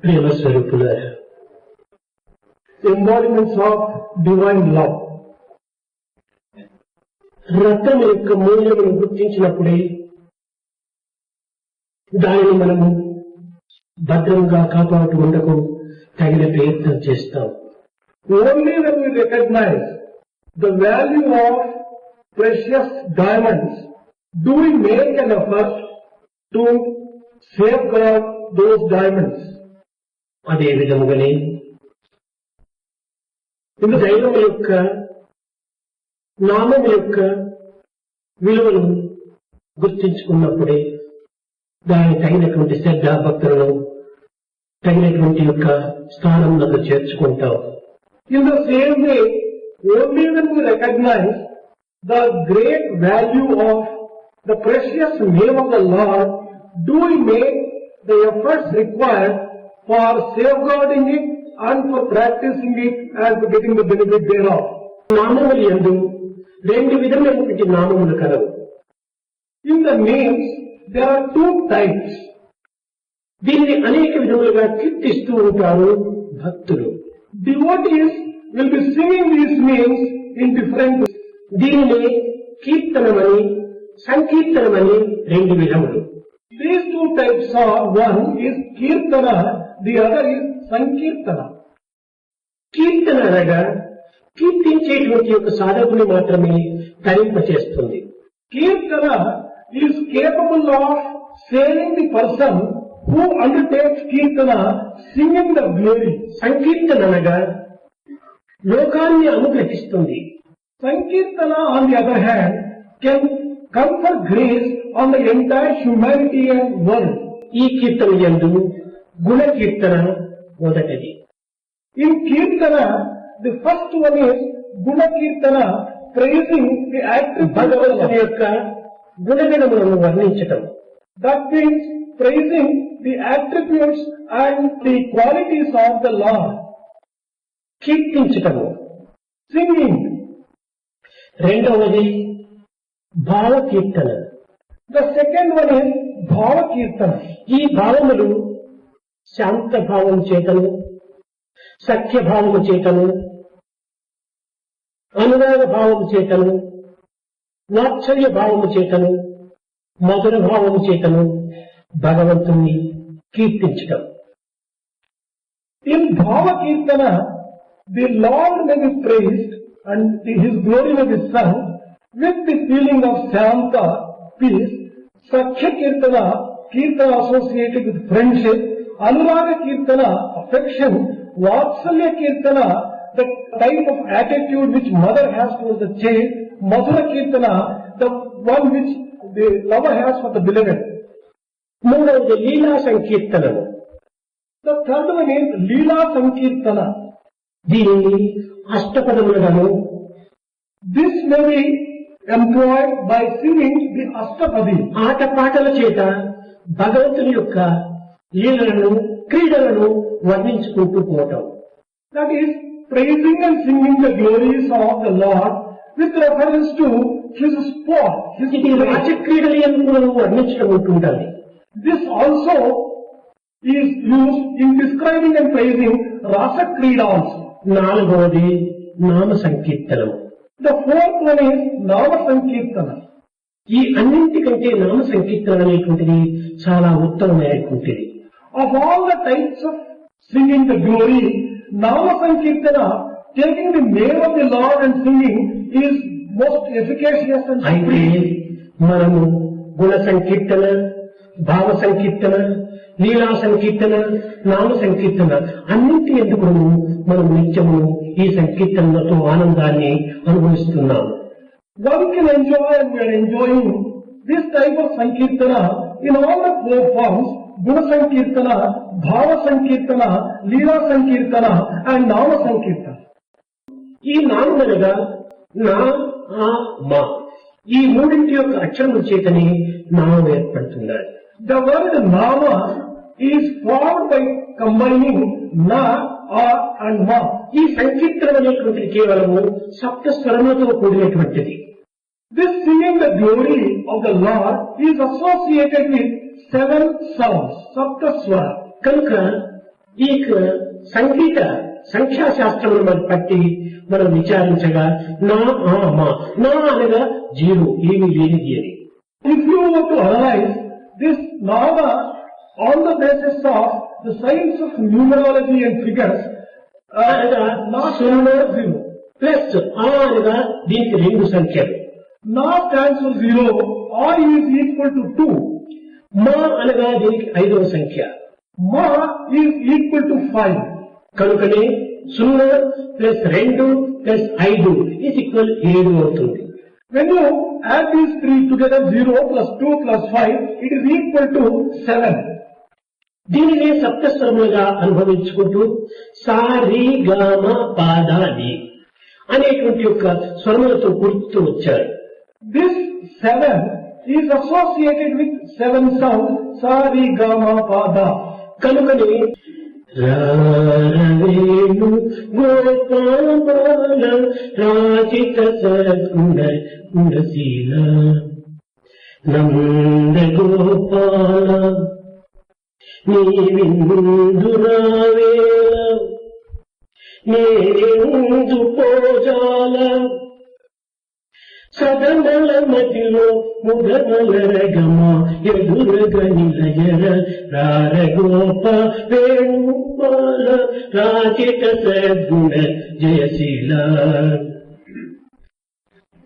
ప్రేమ స్వరూపులారా, embodiments of divine love. రత్నం యొక్క మూల్యమును గుర్తించినప్పుడే దానిని మనము భద్రంగా కాపాడుకుంటకు తగిన ప్రయత్నం చేస్తాం. Only when we recognize the value of precious diamonds do we make an effort to safeguard those diamonds. అదే విధముగానే దైవం యొక్క నామం యొక్క విలువను గుర్తించుకున్నప్పుడే దాని తగినటువంటి శ్రద్ధ భక్తులను తగినటువంటి యొక్క స్థానంలో చేర్చుకుంటాం. In the same way, only when we recognize the great value of the precious name of the Lord do we make the efforts required for safeguarding it and for practicing it and for getting the benefit thereof. నామములు యందు రెండు విధమైనటువంటి నామములు కలవు. In the names, there are two types. దీనిని అనేక విధములుగా కీర్తిస్తూ ఉంటారు భక్తులు. Devotees will be singing these names in different ways. దీనిని కీర్తనమని సంకీర్తనమని రెండు విధములు. These two types are, one is Kirtana, the other is Sankirtana. కీర్తన అనగా కీర్తించేటువంటి యొక్క సాధకుని మాత్రమే తరింపచేస్తుంది. Kirtana is capable of saving the person who undertakes Kirtana, singing the glory. సంకీర్తన అనగా లోకాన్ని అనుగ్రహిస్తుంది. Sankirtana, on the other hand, can confer grace on the entire humanity and world. ఈ కీర్తన యందు గుణ కీర్తన మొదటిది. In Kirtana, the first one is Guna Kirtana, praising the attributes of భగవంతుని the యొక్క గుణగణములను వర్ణించటం. That means praising the attributes and the qualities of the Lord. కీర్తించటము. Singing. రెండవది భావ కీర్తన. The second one is Bhava Kirtana. ఈ భావములు శాంత భావం చేతను, సఖ్య భావము చేతను, అనురాగ భావము చేతను, వాత్సల్య భావము చేతను, మధుర భావము చేతను భగవంతుణ్ణి కీర్తించటం. In Bhava Kirtana, the Lord may be praised and His glory may be sung with the feeling of Shanta, peace. Sakhya Kirtana, Kirtana associated with friendship. Anuraga Kirtana, affection. Vatsalya Kirtana, the type of attitude which mother has towards the child. Madhura Kirtana, the one which the lover has for the beloved. మూడవది లీలా సంకీర్తనము. The third one is Leela Sankirtana. దీనిని అష్టపదములను This may be employed by singing the Astapadi. ఆటపాటల చేత భగవంతుని యొక్క లీలలను క్రీడలను వర్ణించుకుంటూ పోవటం. That is, praising and singing the glories of the Lord with reference to His sport, His ఇది play. రాజక్రీడలు ఎందుకు వర్ణించడం ఉంటుండాలి. This also is used in describing and praising Rasa Krida also. నాలుగవది నామ సంకీర్తనము. The fourth one is Nama Sankirtana. ఈ అన్నింటికంటే నామ సంకీర్తన అనేటువంటిది చాలా ఉత్తమమైనటువంటిది. Of all the types of singing the glory, Nama Sankirtana, taking the name of the Lord and singing, is most efficacious and అయితే supreme. మనము గుణ సంకీర్తన, భావ సంకీర్తన, లీలా సంకీర్తన, నామ సంకీర్తన అన్నింటి ఎందుకు మనం నిత్యము ఈ సంకీర్తనలతో ఆనందాన్ని అనుభవిస్తున్నాము. One can enjoy, and we are enjoying this type of Sankirtana in all the four forms: Guna Sankirtana, Bhava Sankirtana, Leela Sankirtana and Nama Sankirtana. ఈ నామనగా నా, ఆ, మా ఈ మూడింటి యొక్క అక్షరముల చేతని నామం ఏర్పడుతున్నారు. The word Nama is formed by combining Na, A and Ma. ఈ సంకీర్తనం అనేటువంటిది కేవలము సప్త స్వరములతో కూడినటువంటిది. This singing the glory of the Lord is associated with 7 sounds, Saptaswara. కనుక ఈ సంగీత సంఖ్యాశాస్త్రమును మనం పట్టి మనం విచారించగా నా ఆ మా నా అనగా జీరో ఏమీ లేనిది అని. If you were to analyze this Nama on the basis of the science of numerology and figures, అనగా not సున్నా zero. ప్లస్ ఆ అనగా దీనికి రెండు సంఖ్యలు. Na stands for zero, or is equal to 2. మా అనగా దీనికి ఐదవ సంఖ్య. Ma is equal to 5. కనుకనే సున్నా ప్లస్ రెండు ప్లస్ ఐదు ఈజ్ ఈక్వల్ 7 అవుతుంది. When you add these three together, 0 plus 2 plus 5, it is equal to 7. దీనినే సప్తస్వరములుగా అనుభవించుకుంటూ సా రి గా మా పా దా ని అనేటువంటి యొక్క స్వరములతో కూర్చుతూ వచ్చారు. This 7 is associated with 7 sounds, sa, ri, ga, ma, pa, da. కనుకనే రారవేణు గోపాల రాజిత సద్గుణ గుణశీల నంద గోపాల నీ విందురావేల నేనెందు పోజాల సదనల మదిలో ముదనలరగమ ఎదురగ నిలయర రారగోప వేణుపాల రాజిత సద్గుణ Jayasheela.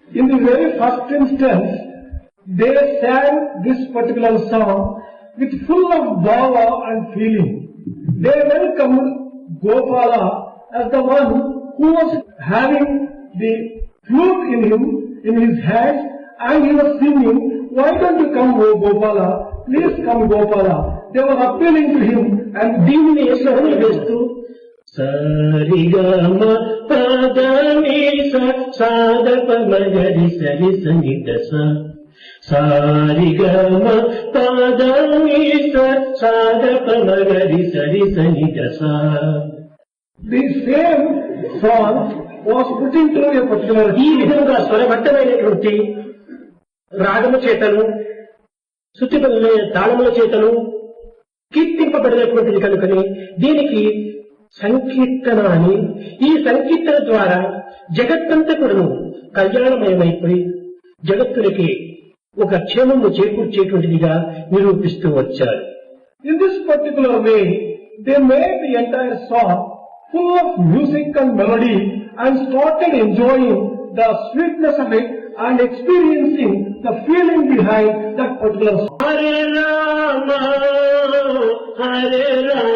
In the very first instance, they sang this particular song with full of bhava and feeling. They welcomed Gopala as the one who was having the flute in his hands, and he was singing, "Why don't you come, O Gopala? Please come, Gopala." They were appealing to him, and దీనిని స్వరములు వేస్తూ సరిగమ పదని సాధప మగరి సరి సనిదస సారిగమ పదని సాధప మగరి సరి సనిదస. the same song was put into a particular ఈ విధంగా స్వరబద్ధమైనటువంటి రాగము చేతను శుచిపడిన తాళముల చేతను కీర్తింపబడినటువంటిది కనుకని దీనికి సంకీర్తన అని, ఈ సంకీర్తన ద్వారా జగత్తంతా కూడాను కళ్యాణమయమైపోయి జగత్తులకి ఒక క్షేమము చేకూర్చేటువంటిదిగా నిరూపిస్తూ వచ్చారు. In this particular way, they made the entire song full of music and melody and started enjoying the sweetness of it and experiencing the feeling behind that particular song. Hare Rama Hare Rama